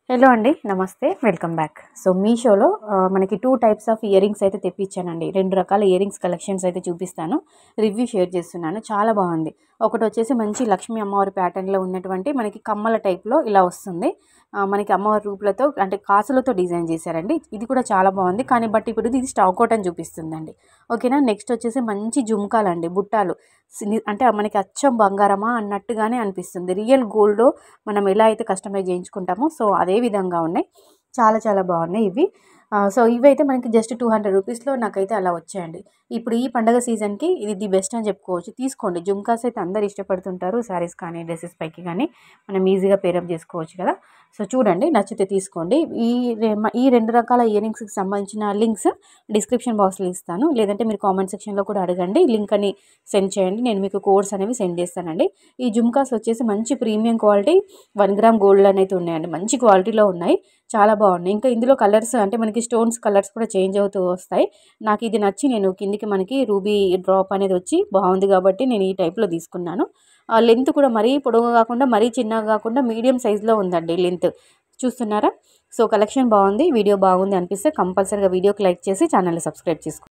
Hello అండి నమస్తే welcome back. So మీషోలో మనకి 2 టైప్స్ ఆఫ్ ఇయర్ రింగ్స్ అయితే తెప్పించానండి. 2 రకాల ఇయర్ రింగ్స్ కలెక్షన్స్ అయితే చూపిస్తాను, రివ్యూ షేర్ చేస్తున్నాను. చాలా బాగుంది. ఒకటి వచ్చేసి మంచి లక్ష్మీ అమ్మవారి ప్యాటర్న్లో ఉన్నటువంటి మనకి కమ్మల టైప్లో ఇలా వస్తుంది. మనకి అమ్మవారి రూపులతో అంటే కాసులతో డిజైన్ చేశారండి. ఇది కూడా చాలా బాగుంది. కానీ బట్ ఇప్పుడు ఇది స్టాక్ అవుట్ అని చూపిస్తుందండి. ఓకేనా. నెక్స్ట్ వచ్చేసి మంచి జుమ్కాలండి, బుట్టాలు. అంటే మనకి అచ్చం బంగారమా అన్నట్టుగానే అనిపిస్తుంది. రియల్ గోల్డ్ మనం ఎలా అయితే కస్టమైజ్ చేయించుకుంటామో సో అదే విధంగా ఉన్నాయి. చాలా చాలా బాగున్నాయి ఇవి. సో ఇవైతే మనకి జస్ట్ 200 రూపీస్లో నాకైతే అలా వచ్చాయండి. ఇప్పుడు ఈ పండగ సీజన్కి ఇది ది బెస్ట్ అని చెప్పుకోవచ్చు. తీసుకోండి. జుమ్కాస్ అయితే అందరు ఇష్టపడుతుంటారు. శారీస్ కానీ డ్రెస్సెస్ పైకి కానీ మనం ఈజీగా పేరప్ చేసుకోవచ్చు కదా. సో చూడండి, నచ్చితే తీసుకోండి. ఈ 2 రకాల ఇయర్ రింగ్స్కి సంబంధించిన లింక్స్ డిస్క్రిప్షన్ బాక్స్లో ఇస్తాను, లేదంటే మీరు కామెంట్ సెక్షన్లో కూడా అడగండి, లింక్ అని సెండ్ చేయండి. నేను మీకు కోడ్స్ అనేవి సెండ్ చేస్తానండి. ఈ జుమ్కాస్ వచ్చేసి మంచి ప్రీమియం క్వాలిటీ 1 గ్రామ్ గోల్డ్ అనేది ఉన్నాయండి. మంచి క్వాలిటీలో ఉన్నాయి, చాలా బాగున్నాయి. ఇంకా ఇందులో కలర్స్ అంటే మనకి స్టోన్స్ కలర్స్ కూడా చేంజ్ అవుతూ వస్తాయి. నాకు ఇది నచ్చి నేను కిందికి మనకి రూబీ డ్రాప్ అనేది వచ్చి బాగుంది కాబట్టి నేను ఈ టైప్లో తీసుకున్నాను. లెంత్ కూడా మరీ పొడవుగా కాకుండా మరీ చిన్నగా కాకుండా మీడియం సైజులో ఉందండి లెంత్. చూస్తున్నారా. సో కలెక్షన్ బాగుంది, వీడియో బాగుంది అనిపిస్తే కంపల్సరీగా వీడియోకి లైక్ చేసి ఛానల్ని సబ్స్క్రైబ్ చేసుకోండి.